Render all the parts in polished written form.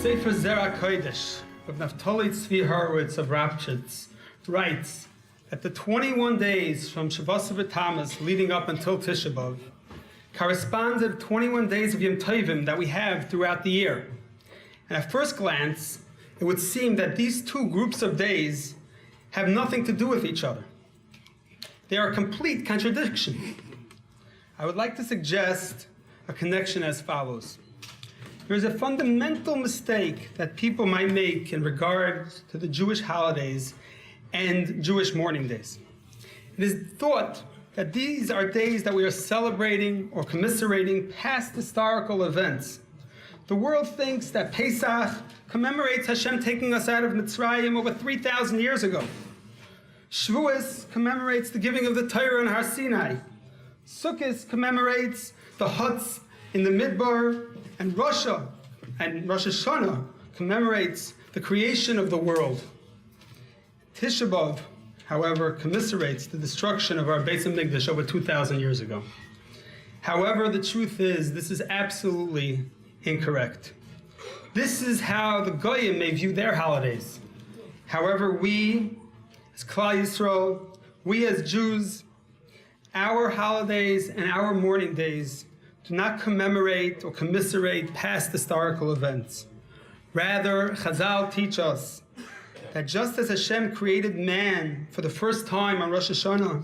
Sefer Zera Kodesh of Naftali Tzvi Horowitz of Rapchitz writes that the 21 days from Shavuos B'Tammuz leading up until Tisha B Av correspond to the 21 days of Yom Tovim that we have throughout the year. And at first glance, it would seem that these two groups of days have nothing to do with each other. They are a complete contradiction. I would like to suggest a connection as follows. There is a fundamental mistake that people might make in regard to the Jewish holidays and Jewish mourning days. It is thought that these are days that we are celebrating or commiserating past historical events. The world thinks that Pesach commemorates Hashem taking us out of Mitzrayim over 3,000 years ago. Shavuos commemorates the giving of the Torah in Har Sinai. Sukkot commemorates the huts in the Midbar, and Rosh Hashanah commemorates the creation of the world. Tisha B Av, however, commiserates the destruction of our Beis HaMikdash over 2,000 years ago. However, the truth is, this is absolutely incorrect. This is how the Goyim may view their holidays. However, we, as Klal Yisrael, we as Jews, our holidays and our mourning days do not commemorate or commiserate past historical events. Rather, Chazal teach us that just as Hashem created man for the first time on Rosh Hashanah,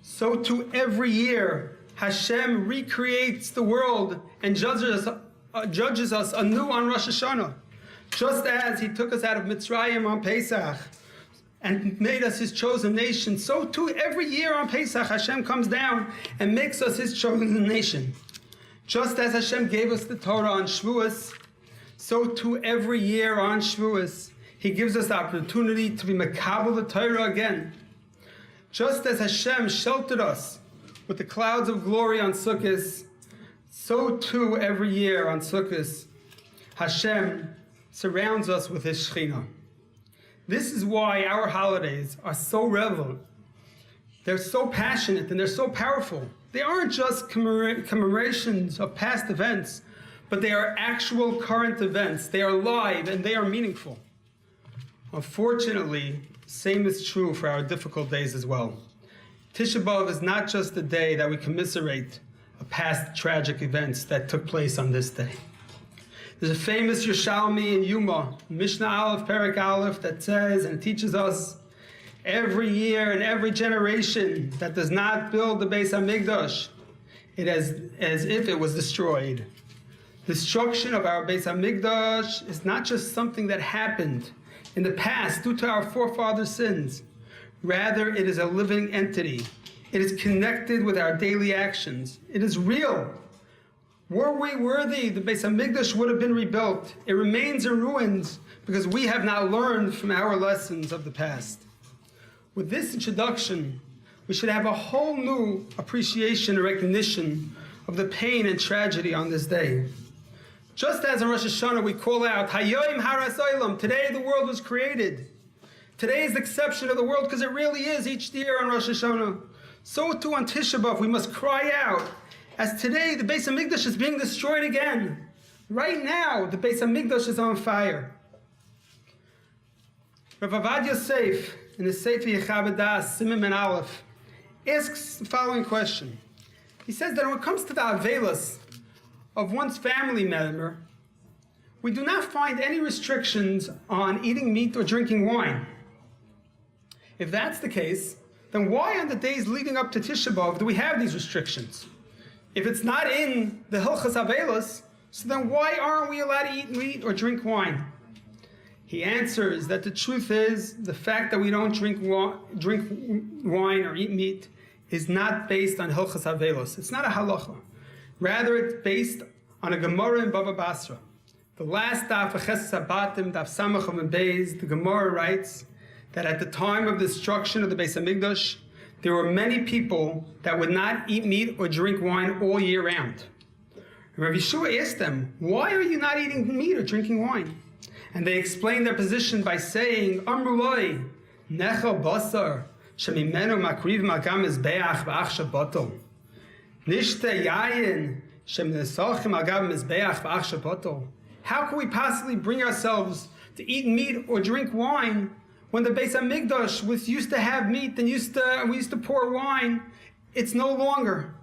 so too every year Hashem recreates the world and judges us anew on Rosh Hashanah. Just as He took us out of Mitzrayim on Pesach and made us His chosen nation, so too every year on Pesach Hashem comes down and makes us His chosen nation. Just as Hashem gave us the Torah on Shavuos, so too every year on Shavuos He gives us the opportunity to be makabel the Torah again. Just as Hashem sheltered us with the clouds of glory on Sukkot, so too every year on Sukkot Hashem surrounds us with His Shekhinah. This is why our holidays are so relevant. They're so passionate and they're so powerful. They aren't just commemorations of past events, but they are actual current events. They are live and they are meaningful. Unfortunately, same is true for our difficult days as well. Tisha B Av is not just the day that we commiserate of past tragic events that took place on this day. There's a famous Yerushalmi in Yuma, Mishnah Aleph, Perek Aleph, that says and teaches us every year and every generation that does not build the Beis HaMikdash, it as if it was destroyed. Destruction of our Beis HaMikdash is not just something that happened in the past due to our forefathers' sins. Rather, it is a living entity. It is connected with our daily actions. It is real. Were we worthy, the Beis HaMikdash would have been rebuilt. It remains in ruins because we have not learned from our lessons of the past. With this introduction, we should have a whole new appreciation and recognition of the pain and tragedy on this day. Just as in Rosh Hashanah we call out, Hayoim Haras Olam, today the world was created. Today is the exception of the world because it really is each year on Rosh Hashanah. So too on Tisha B Av we must cry out, as today the Beis HaMikdash is being destroyed again. Right now the Beis HaMikdash is on fire. Rav Avad Yosef, in the Sefer Yechav Das, Simon and Aleph, asks the following question. He says that when it comes to the Avelos of one's family member, we do not find any restrictions on eating meat or drinking wine. If that's the case, then why on the days leading up to Tisha B Av do we have these restrictions? If it's not in the Hilchos Avelos, so then why aren't we allowed to eat meat or drink wine? He answers that the truth is, the fact that we don't drink wine or eat meat is not based on Hilchos Avelos. It's not a halacha. Rather, it's based on a Gemara in Bava Basra. The last daf, Ches Sabatim, daf Samach and Beis, the Gemara writes that at the time of the destruction of the Beis HaMikdash, there were many people that would not eat meat or drink wine all year round. And Rabbi Yeshua asked them, why are you not eating meat or drinking wine? And they explained their position by saying, Amru loi, nechel basar, shemimenu makriv magam mizbeach v'ach shabbato. Nishte yayin, shemnesachim agam mizbeach v'ach shabbato. How can we possibly bring ourselves to eat meat or drink wine when the Beis HaMikdash was used to have meat and we used to pour wine? It's no longer.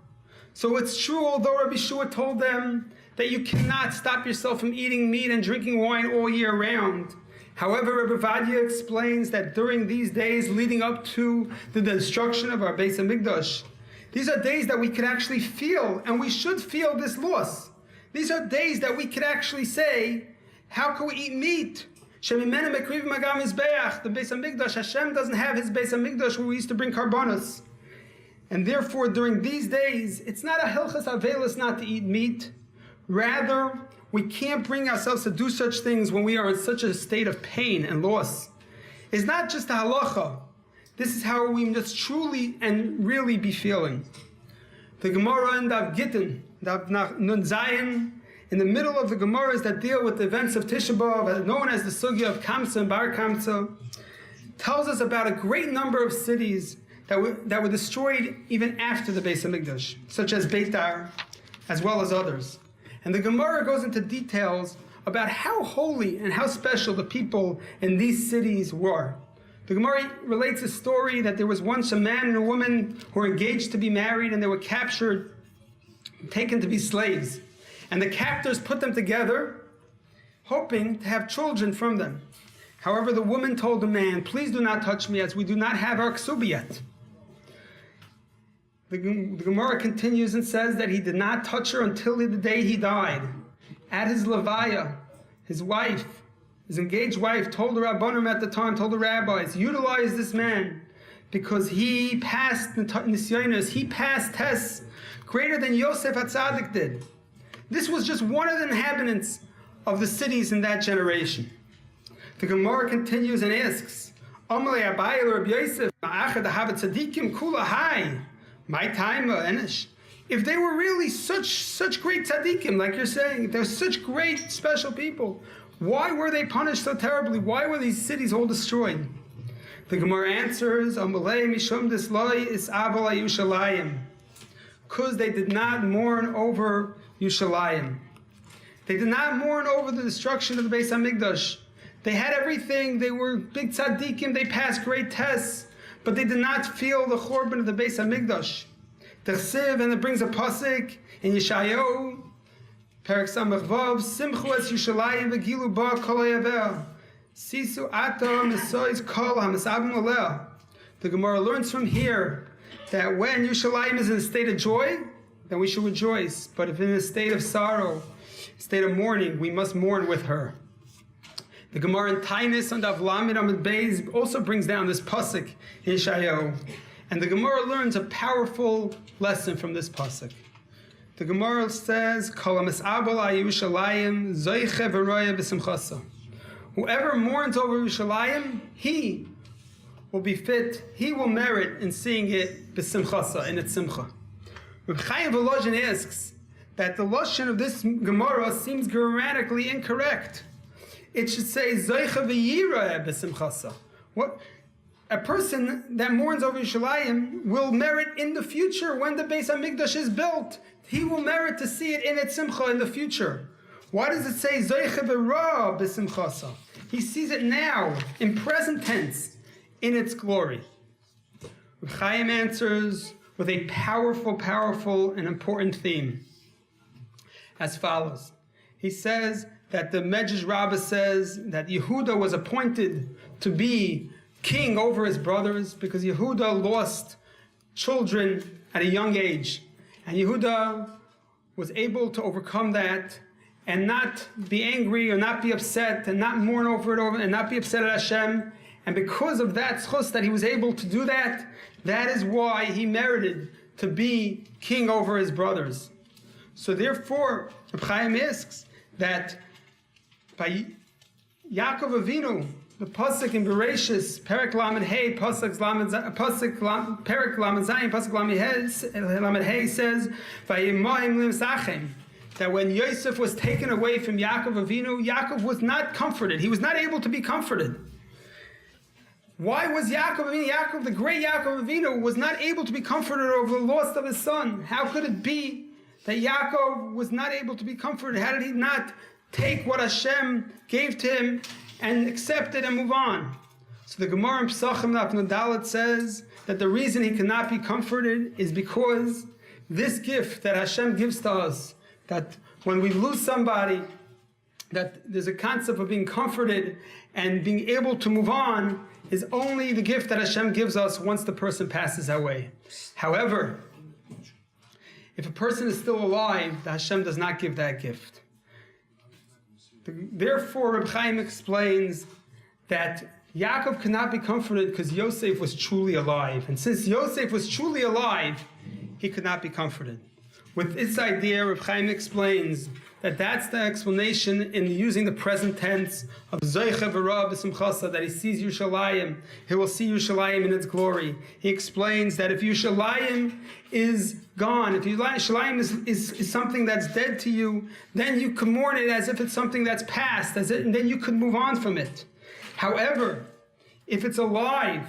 So it's true, although Rabbi Shua told them that you cannot stop yourself from eating meat and drinking wine all year round. However, Rabbi Vadia explains that during these days leading up to the destruction of our Beis HaMikdash, these are days that we could actually feel, and we should feel this loss. These are days that we could actually say, how can we eat meat? The Beis HaMikdash, Hashem doesn't have his Beis HaMikdash where we used to bring karbanos. And therefore, during these days, it's not a hilchas avelis not to eat meat. Rather, we can't bring ourselves to do such things when we are in such a state of pain and loss. It's not just a halacha. This is how we must truly and really be feeling. The Gemara in Dav Gittin, Dav Nun Zayin, in the middle of the Gemaras that deal with the events of Tisha B Av, known as the Sugya of Kamsa and Bar Kamsa, tells us about a great number of cities that were destroyed even after the Beis HaMikdash, such as Beitar, as well as others. And the Gemara goes into details about how holy and how special the people in these cities were. The Gemara relates a story that there was once a man and a woman who were engaged to be married, and they were captured, taken to be slaves. And the captors put them together, hoping to have children from them. However, the woman told the man, "Please do not touch me, as we do not have our ksuba yet." The Gemara continues and says that he did not touch her until the day he died. At his levaya, his wife, his engaged wife, told the Rabbanim at the time, told the rabbis, utilize this man because he passed nisyonos, he passed tests greater than Yosef HaTzadik did. This was just one of the inhabitants of the cities in that generation. The Gemara continues and asks, Amalei Abai Rabbi Yosef, Ma'achad Havat Tzadikim Kula Hai. My time, Enish. If they were really such great tzaddikim, like you're saying, they're such great special people, why were they punished so terribly? Why were these cities all destroyed? The Gemara answers, Amalei Mishum Disloi is Avala Yushalayim. Because they did not mourn over Yushalayim. They did not mourn over the destruction of the Beis HaMikdash. They had everything, they were big tzaddikim, they passed great tests, but they did not feel the churban of the Beis HaMikdash. Tersiv, and it brings a pasuk in Yeshayahu, Perek Samach Vav, Simchu es Yushalayim v'gilu ba kol hayaver, Sisu ata mesois kol hamisabim aleh. The Gemara learns from here that when Yushalayim is in a state of joy, then we should rejoice. But if in a state of sorrow, state of mourning, we must mourn with her. The Gemara in Tainis and Avlamid Amid Beis also brings down this pasuk in Yeshayahu. And the Gemara learns a powerful lesson from this pasuk. The Gemara says, whoever mourns over Yerushalayim, he will be fit, he will merit in seeing it b'simchasa, in its simcha. Reb Chaim Volozhin asks that the lashon of this Gemara seems grammatically incorrect. It should say Zoicha v'yira b'simchasa. What a person that mourns over Yerushalayim will merit in the future when the Beis HaMikdash is built. He will merit to see it in its simcha in the future. Why does it say Zoicha v'ra b'simchasa? He sees it now in present tense in its glory. Reb Chaim answers with a powerful and important theme as follows. He says that the Medrash Rabbah says that Yehuda was appointed to be king over his brothers because Yehuda lost children at a young age. And Yehuda was able to overcome that and not be angry or not be upset and not mourn over it and not be upset at Hashem. And because of that schus that he was able to do that, that is why he merited to be king over his brothers. So therefore, Reb Chaim asks that by Yaakov Avinu, the pasuk in Bereshis, Perek Lamed Hey, Perek Lamed Zayin, Pasuk Lamed Hey says, "Vayimahim limsachem," that when Yosef was taken away from Yaakov Avinu, Yaakov was not comforted. He was not able to be comforted. Why was Yaakov, the great Yaakov Avinu, was not able to be comforted over the loss of his son? How could it be that Yaakov was not able to be comforted? How did he not take what Hashem gave to him and accept it and move on. So the Gemara in Pesachim Daf Dalet says that the reason he cannot be comforted is because this gift that Hashem gives to us, that when we lose somebody, that there's a concept of being comforted and being able to move on, is only the gift that Hashem gives us once the person passes away. However, if a person is still alive, Hashem does not give that gift. Therefore, Reb Chaim explains that Yaakov could not be comforted because Yosef was truly alive. And since Yosef was truly alive, he could not be comforted. With this idea, Reb Chaim explains that that's the explanation in using the present tense of Zoiche v'ra b'simchasa, that he sees Yerushalayim, he will see Yerushalayim in its glory. He explains that if Yerushalayim is gone, if Yerushalayim is something that's dead to you, then you can mourn it as if it's something that's past, and then you could move on from it. However, if it's alive,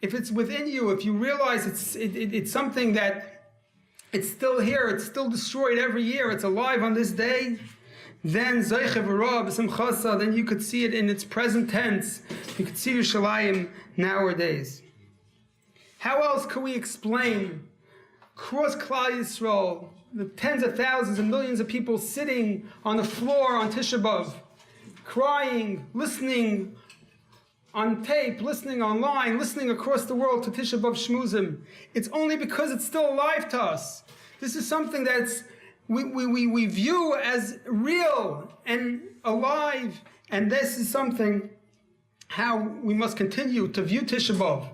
if it's within you, if you realize it's something that it's still here, it's still destroyed every year, it's alive on this day, then Zoiche v'ra b'simchasa, then you could see it in its present tense. You could see Yerushalayim nowadays. How else could we explain across Klal Yisrael, the tens of thousands and millions of people sitting on the floor on Tisha B'Av, crying, listening on tape, listening online, listening across the world to Tisha B'Av Shmuzim? It's only because it's still alive to us. This is something that's we view as real and alive, and this is something how we must continue to view Tisha B'Av.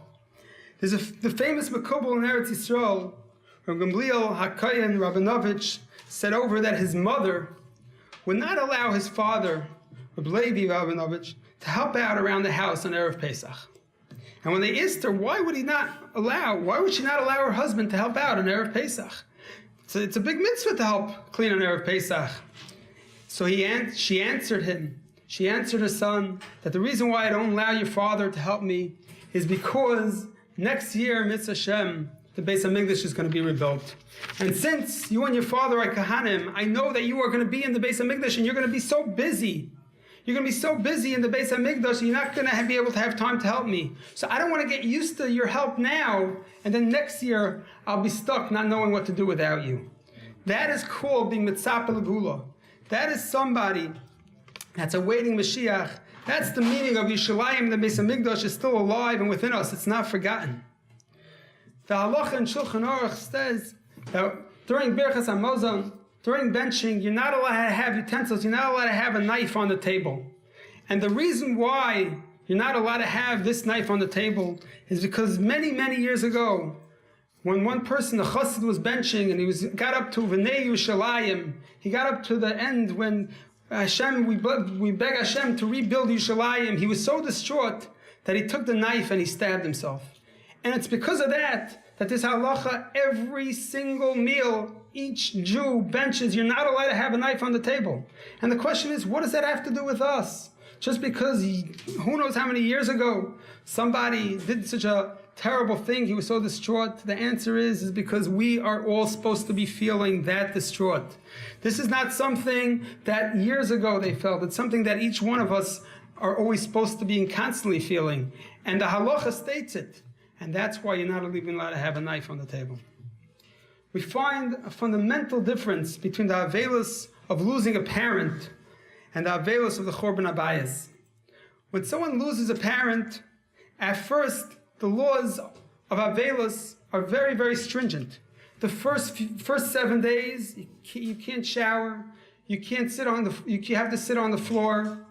There's the famous Makubal in Eretz Yisrael, Rabbi Gamliel HaKayan Rabinovich, said over that his mother would not allow his father, Rabbi Levi Rabinovich, to help out around the house on Erev Pesach. And when they asked her, why would she not allow her husband to help out on Erev Pesach? So it's a big mitzvah to help clean on Erev Pesach. So she answered her son, that the reason why I don't allow your father to help me is because next year, Mitzvah Hashem, the Beis HaMikdash is going to be rebuilt. And since you and your father are Kahanim, I know that you are going to be in the Beis HaMikdash and you're going to be so busy. You're going to be so busy in the Beis HaMikdash, you're not going to be able to have time to help me. So I don't want to get used to your help now, and then next year I'll be stuck not knowing what to do without you. That is called being mitzapeh l'gula. That is somebody that's awaiting Mashiach. That's the meaning of Yerushalayim. The Beis HaMikdash is still alive and within us. It's not forgotten. The halacha in Shulchan Aruch says that during Birchas HaMazon, during benching, you're not allowed to have utensils, you're not allowed to have a knife on the table. And the reason why you're not allowed to have this knife on the table is because many, many years ago, when one person, a chassid, was benching and he got up to V'nei Yerushalayim, he got up to the end when Hashem, we beg Hashem to rebuild Yerushalayim, he was so distraught that he took the knife and he stabbed himself. And it's because of that this halacha, every single meal, each Jew benches, you're not allowed to have a knife on the table. And the question is, what does that have to do with us? Just because who knows how many years ago somebody did such a terrible thing, he was so distraught? The answer is because we are all supposed to be feeling that distraught. This is not something that years ago they felt. It's something that each one of us are always supposed to be and constantly feeling. And the halacha states it. And that's why you're not even allowed to have a knife on the table. We find a fundamental difference between the avelos of losing a parent and the avelos of the Chorban Abayis. When someone loses a parent, at first, the laws of avelos are very, very stringent. The first 7 days, you can't shower, you have to sit on the floor.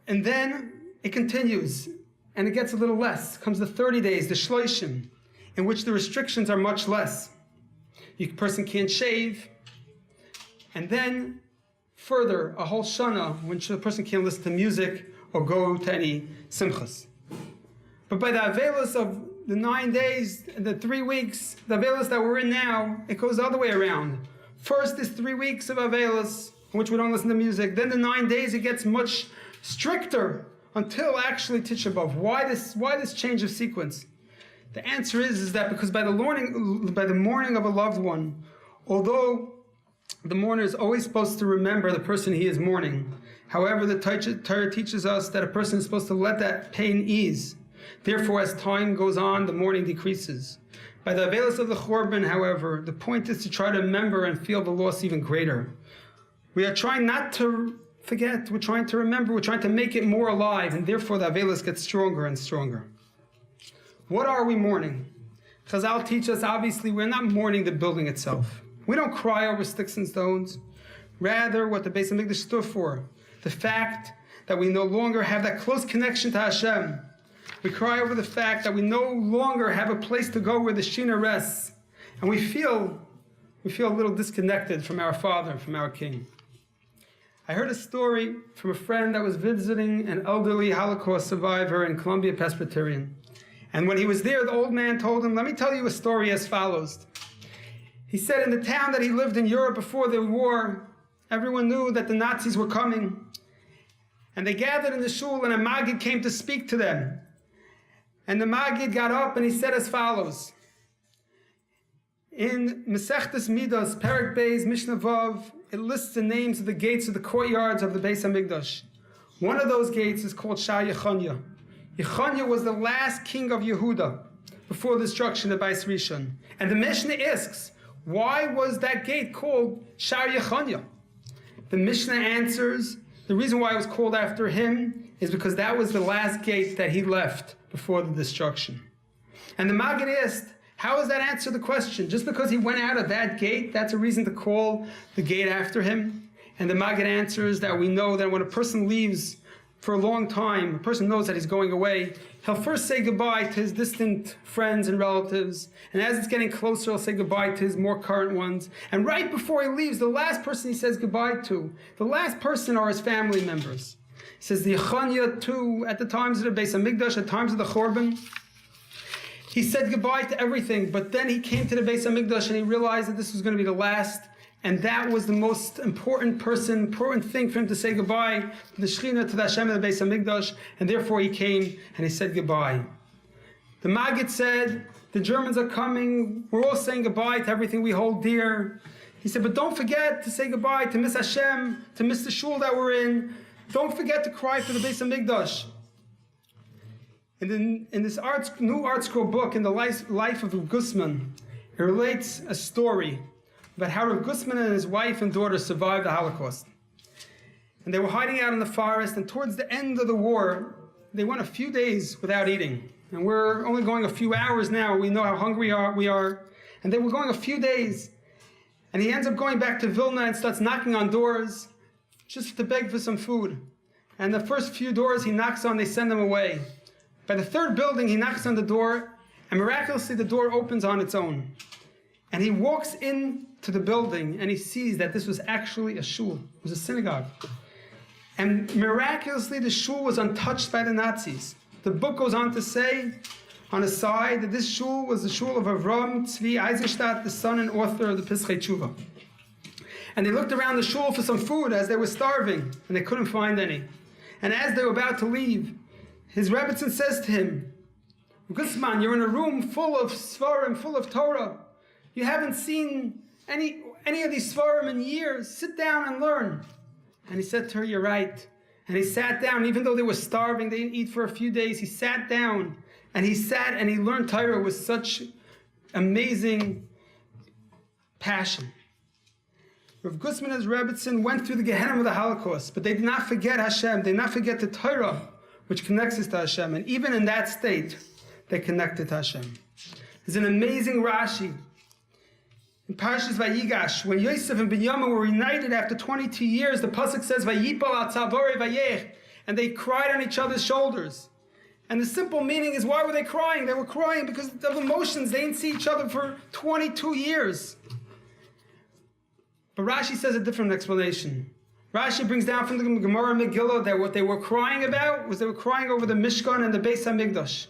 And then it continues. And it gets a little less. Comes the 30 days, the shloishim, in which the restrictions are much less. The person can't shave. And then, further, a whole shana, when the person can't listen to music or go to any simchas. But by the avelos of the 9 days, the 3 weeks, the avelos that we're in now, it goes the other way around. First is 3 weeks of avelos, in which we don't listen to music. Then the 9 days, it gets much stricter, until actually Tisha B'Av. Why this change of sequence? The answer is that because by the mourning of a loved one, although the mourner is always supposed to remember the person he is mourning. However, the Torah teaches us that a person is supposed to let that pain ease. Therefore, as time goes on, the mourning decreases. By the availance of the Chorban, however, the point is to try to remember and feel the loss even greater. We are trying not to forget, we're trying to remember, we're trying to make it more alive, and therefore the availance gets stronger and stronger. What are we mourning? Chazal teach us, obviously, we're not mourning the building itself. We don't cry over sticks and stones. Rather, what the Beis HaMikdash stood for, the fact that we no longer have that close connection to Hashem. We cry over the fact that we no longer have a place to go where the Shina rests. And we feel a little disconnected from our Father, from our King. I heard a story from a friend that was visiting an elderly Holocaust survivor in Columbia Presbyterian. And when he was there, the old man told him, let me tell you a story as follows. He said in the town that he lived in Europe before the war, everyone knew that the Nazis were coming. And they gathered in the shul and a Maggid came to speak to them. And the Maggid got up and he said as follows. In Masechtas Midas, Perek Beis, Mishnah Vav, it lists the names of the gates of the courtyards of the Beis HaMikdash. One of those gates is called Shar Yechanya. Yechanya was the last king of Yehuda before the destruction of Beis Rishon. And the Mishnah asks, why was that gate called Shar Yechanya? The Mishnah answers, the reason why it was called after him is because that was the last gate that he left before the destruction. And the Maggid asked, how does that answer the question? Just because he went out of that gate, that's a reason to call the gate after him? And the Maggid answers that we know that when a person leaves for a long time, a person knows that he's going away, he'll first say goodbye to his distant friends and relatives, and as it's getting closer, he'll say goodbye to his more current ones. And right before he leaves, the last person he says goodbye to, the last person are his family members. He says the Yechanya too, at the times of the Beis HaMikdash, at times of the Chorban, he said goodbye to everything, but then he came to the Beis HaMikdash and he realized that this was going to be the last, and that was the most important thing for him to say goodbye to the Shechina, to the Hashem of the Beis HaMikdash, and therefore he came and he said goodbye. The Maggid said, the Germans are coming, we're all saying goodbye to everything we hold dear. He said, but don't forget to say goodbye to Miss Hashem, to Miss the shul that we're in. Don't forget to cry for the Beis HaMikdash. In this new art scroll book, in the life of Rav Gusman, it relates a story about how Rav Gusman and his wife and daughter survived the Holocaust. And they were hiding out in the forest, and towards the end of the war, they went a few days without eating. And we're only going a few hours now. We know how hungry we are. And they were going a few days. And he ends up going back to Vilna and starts knocking on doors just to beg for some food. And the first few doors he knocks on, they send him away. By the third building, he knocks on the door, and miraculously the door opens on its own. And he walks into the building, and he sees that this was actually a shul. It was a synagogue. And miraculously, the shul was untouched by the Nazis. The book goes on to say, on the side, that this shul was the shul of Avram Tzvi Eisenstadt, the son and author of the Pischei Tshuva. And they looked around the shul for some food as they were starving, and they couldn't find any. And as they were about to leave, his Rebbetzin says to him, Gusman, you're in a room full of Svarim, full of Torah. You haven't seen any of these Svarim in years. Sit down and learn. And he said to her, you're right. And he sat down, even though they were starving, they didn't eat for a few days. He sat down, and he sat and he learned Torah with such amazing passion. Rav Gusman and his Rebbetzin went through the Gehenna of the Holocaust, but they did not forget Hashem. They did not forget the Torah, which connects us to Hashem. And even in that state, they connected to Hashem. There's an amazing Rashi in Parshas Vayigash, when Yosef and Binyamin were reunited after 22 years, the pasuk says, Vayipal al tzavore vayech, and they cried on each other's shoulders. And the simple meaning is, why were they crying? They were crying because of emotions. They didn't see each other for 22 years. But Rashi says a different explanation. Rashi brings down from the Gemara Megillah that what they were crying about was they were crying over the Mishkan and the Beis HaMikdash.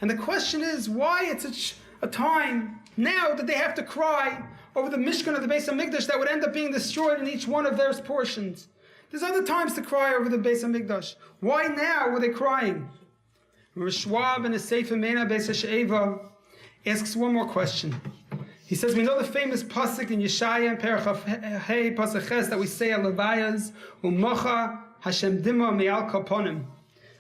And the question is, why at such a time now that they have to cry over the Mishkan of the Beis HaMikdash that would end up being destroyed in each one of their portions? There's other times to cry over the Beis HaMikdash. Why now were they crying? Rav Schwab in his Sefer Meina Beis HaShe'eva asks one more question. He says, we know the famous pasuk in Yeshaya and Perach Hey pasuk Ches that we say at Levayas, U'mocha Hashem dima me'al kaponim,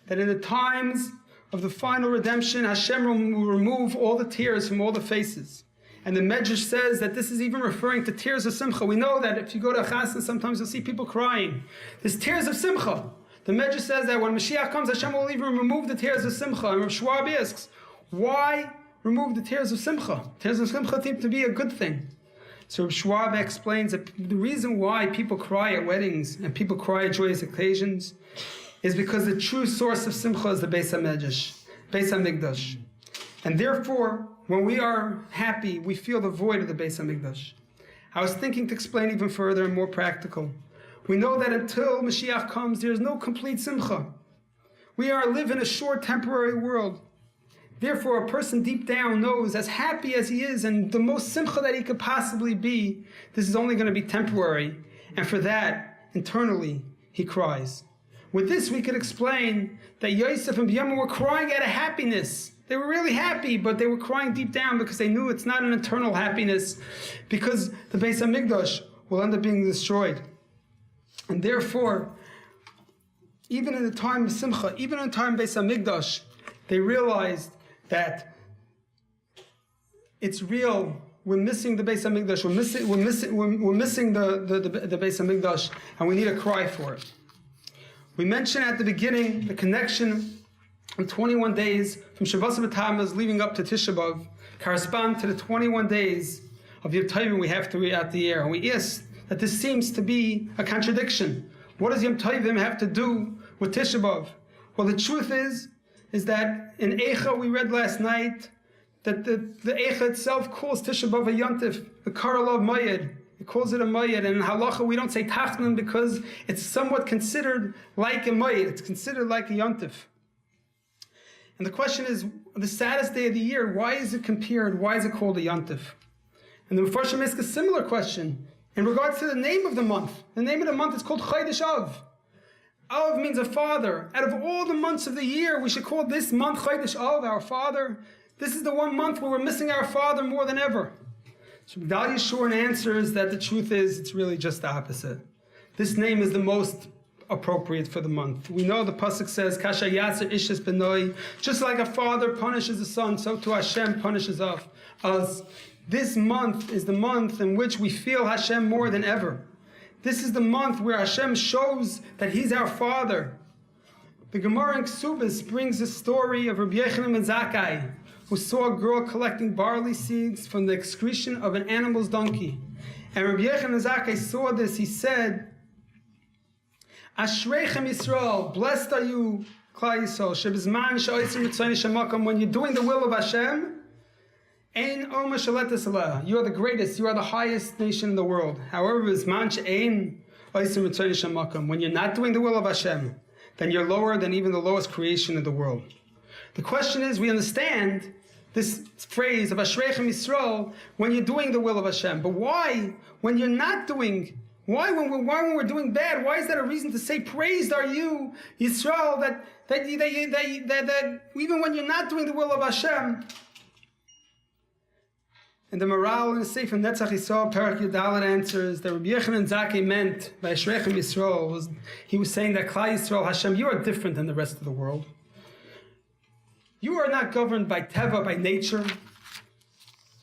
that in the times of the final redemption, Hashem will remove all the tears from all the faces. And the Medrash says that this is even referring to tears of simcha. We know that if you go to a chasna, sometimes you'll see people crying. There's tears of simcha. The Medrash says that when Mashiach comes, Hashem will even remove the tears of simcha. And Rav Schwab asks, why remove the tears of simcha? Tears of simcha seem to be a good thing. So Rav Schwab explains that the reason why people cry at weddings and people cry at joyous occasions is because the true source of simcha is the Beis HaMikdash. And therefore, when we are happy, we feel the void of the Beis HaMikdash. I was thinking to explain even further and more practical. We know that until Mashiach comes, there is no complete simcha. We live in a short, temporary world. Therefore, a person deep down knows, as happy as he is and the most simcha that he could possibly be, this is only going to be temporary. And for that, internally, he cries. With this, we could explain that Yosef and Binyamin were crying out of happiness. They were really happy, but they were crying deep down because they knew it's not an eternal happiness, because the Beis HaMikdash will end up being destroyed. And therefore, even in the time of Simcha, even in the time of Beis HaMikdash, they realized that it's real. We're missing the Beis HaMikdash. We're missing the Beis HaMikdash, and we need to cry for it. We mentioned at the beginning the connection of 21 days from Shavuos B'Tammuz leading up to Tisha B'Av correspond to the 21 days of Yom Tovim we have throughout the year. And we ask that this seems to be a contradiction. What does Yom Tovim have to do with Tisha B'Av? Well, the truth is that in Eicha we read last night that the Eicha itself calls Tisha B'Av a Yontif, the Karalav Mayed. It calls it a Mayed, and in Halacha we don't say Tachnan because it's somewhat considered like a Mayed. It's considered like a Yontif. And the question is, the saddest day of the year, why is it compared? Why is it called a Yontif? And the Mefarshim ask a similar question in regards to the name of the month. The name of the month is called Chodesh Av. Av means a father. Out of all the months of the year, we should call this month Chodesh Av, our father. This is the one month where we're missing our father more than ever. So Gedal Yeshurun answers that the truth is, it's really just the opposite. This name is the most appropriate for the month. We know the pasuk says, "Kasha yatzer ishes benoi." Just like a father punishes a son, so too Hashem punishes us. This month is the month in which we feel Hashem more than ever. This is the month where Hashem shows that He's our Father. The Gemara in Ksubis brings a story of Rabbi Yochanan ben Zakkai, who saw a girl collecting barley seeds from the excretion of an animal's donkey. And Rabbi Yochanan ben Zakkai saw this. He said, Ashreichem Yisrael, blessed are you, Klal Yisrael, shebizman she'otzim mitzvah shemakom, when you're doing the will of Hashem, ein oma shaletes aleh, you are the greatest, you are the highest nation in the world. However, bizman she'ein otzim mitzvah shemakom, when you're not doing the will of Hashem, then you're lower than even the lowest creation in the world. The question is, we understand this phrase of Ashreichem Yisrael when you're doing the will of Hashem, but why when you're not doing? Why when we're doing bad? Why is that a reason to say, praised are you, Yisrael, that even when you're not doing the will of Hashem? And the morale in the Sefer Netzach Yisrael, Perach Yudalet answers that Rabbi Yochanan Zakkai meant by Ashreichem Yisrael he was saying that Klal Yisrael, Hashem, you are different than the rest of the world. You are not governed by Teva, by nature.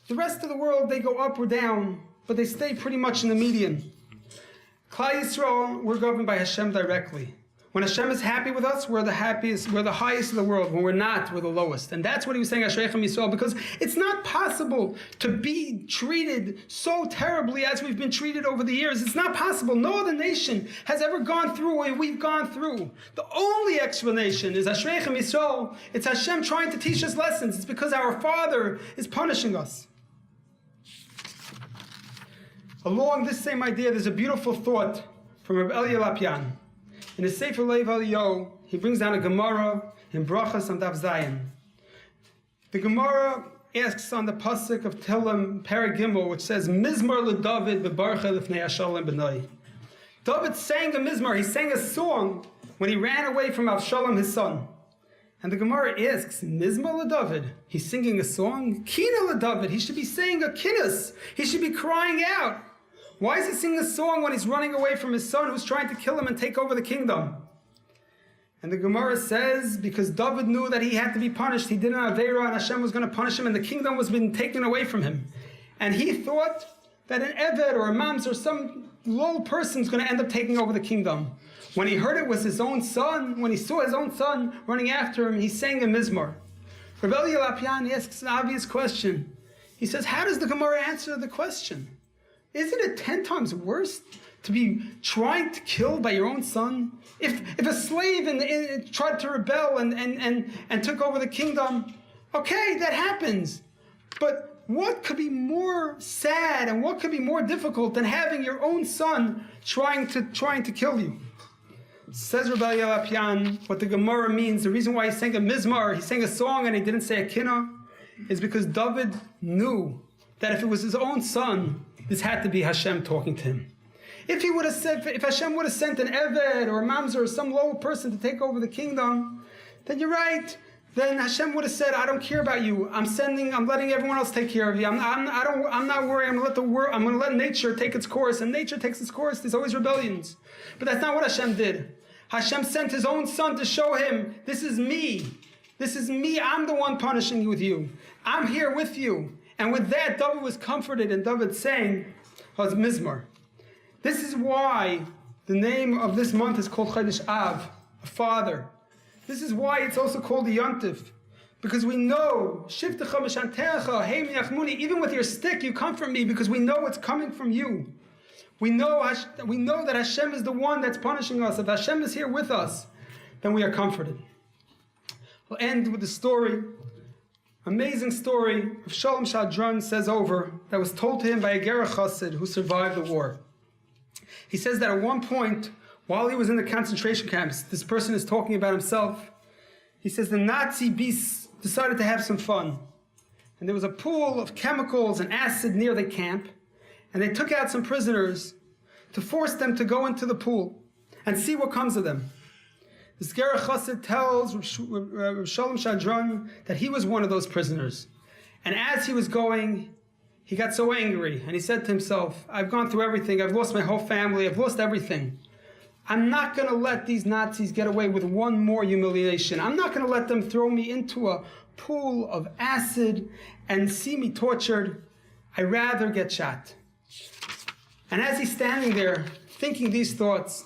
The rest of the world, they go up or down, but they stay pretty much in the median. Klal Yisrael, we're governed by Hashem directly. When Hashem is happy with us, we're the happiest, we're the highest of the world. When we're not, we're the lowest. And that's what he was saying, Ashreichem Yisrael, because it's not possible to be treated so terribly as we've been treated over the years. It's not possible. No other nation has ever gone through what we've gone through. The only explanation is Ashreichem Yisrael. It's Hashem trying to teach us lessons. It's because our Father is punishing us. Along this same idea, there's a beautiful thought from Rabbi Elya Lapyan. In his Sefer Leiv Aliyo, he brings down a Gemara in Brachas on Daf Zayin. The Gemara asks on the pasuk of Tehillim Perek Gimel, which says, Mizmar LeDavid bebarcha lifnei Avshalom benoi. David sang a mizmar, he sang a song when he ran away from Avshalom, his son. And the Gemara asks, Mizmor LeDavid, he's singing a song? Kina LeDavid, he should be saying a kinus. He should be crying out. Why is he singing a song when he's running away from his son who's trying to kill him and take over the kingdom? And the Gemara says, because David knew that he had to be punished, he did an Aveira and Hashem was going to punish him and the kingdom was being taken away from him. And he thought that an Eved or a Mams or some low person is going to end up taking over the kingdom. When he heard it was his own son, when he saw his own son running after him, he sang a Mizmor. Rabbi Lapian asks an obvious question. He says, how does the Gemara answer the question? Isn't it 10 times worse to be trying to kill by your own son? If a slave tried to rebel and took over the kingdom, okay, that happens. But what could be more sad and what could be more difficult than having your own son trying to kill you? Says Rabbi Lapian, what the Gemara means, the reason why he sang a Mizmor, he sang a song and he didn't say a Kina, is because David knew that if it was his own son, this had to be Hashem talking to him. If Hashem would have sent an Eved or a Mamzer or some low person to take over the kingdom, then you're right. Then Hashem would have said, I don't care about you. I'm letting everyone else take care of you. I'm not worried. I'm going to let nature take its course. And nature takes its course. There's always rebellions. But that's not what Hashem did. Hashem sent his own son to show him, this is me. This is me. I'm the one punishing you with you. I'm here with you. And with that, David was comforted, and David sang his Mizmor. This is why the name of this month is called Chodesh Av, a father. This is why it's also called the Yontif. Because we know, Shivtecha Mishantecha, Heim Yachmuni, even with your stick you comfort me, because we know it's coming from you. We know that Hashem is the one that's punishing us. If Hashem is here with us, then we are comforted. We'll end with the story, amazing story of Shalom Shadran says over, that was told to him by a Ger Chassid who survived the war. He says that at one point, while he was in the concentration camps, this person is talking about himself. He says the Nazi beasts decided to have some fun. And there was a pool of chemicals and acid near the camp. And they took out some prisoners to force them to go into the pool and see what comes of them. This Ger Chassid tells Shalom Shadran that he was one of those prisoners. And as he was going, he got so angry. And he said to himself, I've gone through everything. I've lost my whole family. I've lost everything. I'm not going to let these Nazis get away with one more humiliation. I'm not going to let them throw me into a pool of acid and see me tortured. I'd rather get shot. And as he's standing there thinking these thoughts,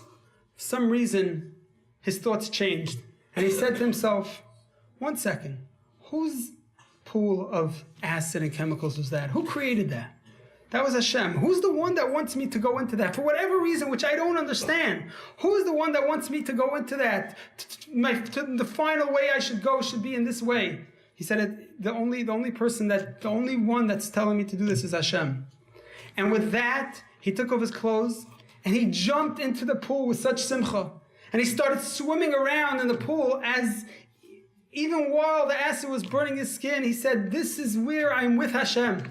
for some reason, his thoughts changed. And he said to himself, 1 second, whose pool of acid and chemicals was that? Who created that? That was Hashem. Who's the one that wants me to go into that? For whatever reason, which I don't understand. Who is the one that wants me to go into that? The final way I should go should be in this way. He said, the only one that's telling me to do this is Hashem. And with that, he took off his clothes and he jumped into the pool with such simcha. And he started swimming around in the pool as even while the acid was burning his skin, he said, this is where I'm with Hashem.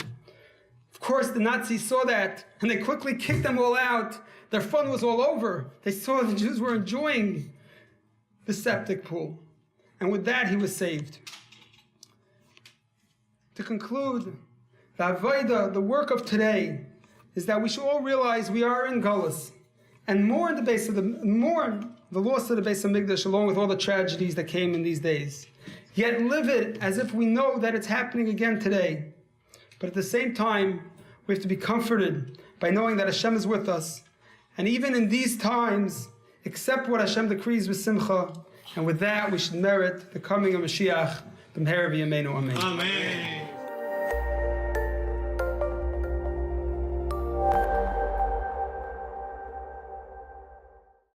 Of course, the Nazis saw that, and they quickly kicked them all out. Their fun was all over. They saw the Jews were enjoying the septic pool. And with that, he was saved. To conclude, the Avodah, the work of today, is that we should all realize we are in Gullus, and mourn the loss of the Beis HaMikdash, along with all the tragedies that came in these days. Yet live it as if we know that it's happening again today. But at the same time, we have to be comforted by knowing that Hashem is with us. And even in these times, accept what Hashem decrees with simcha. And with that, we should merit the coming of Mashiach. B'mehera v'yameinu. Amen. Amen.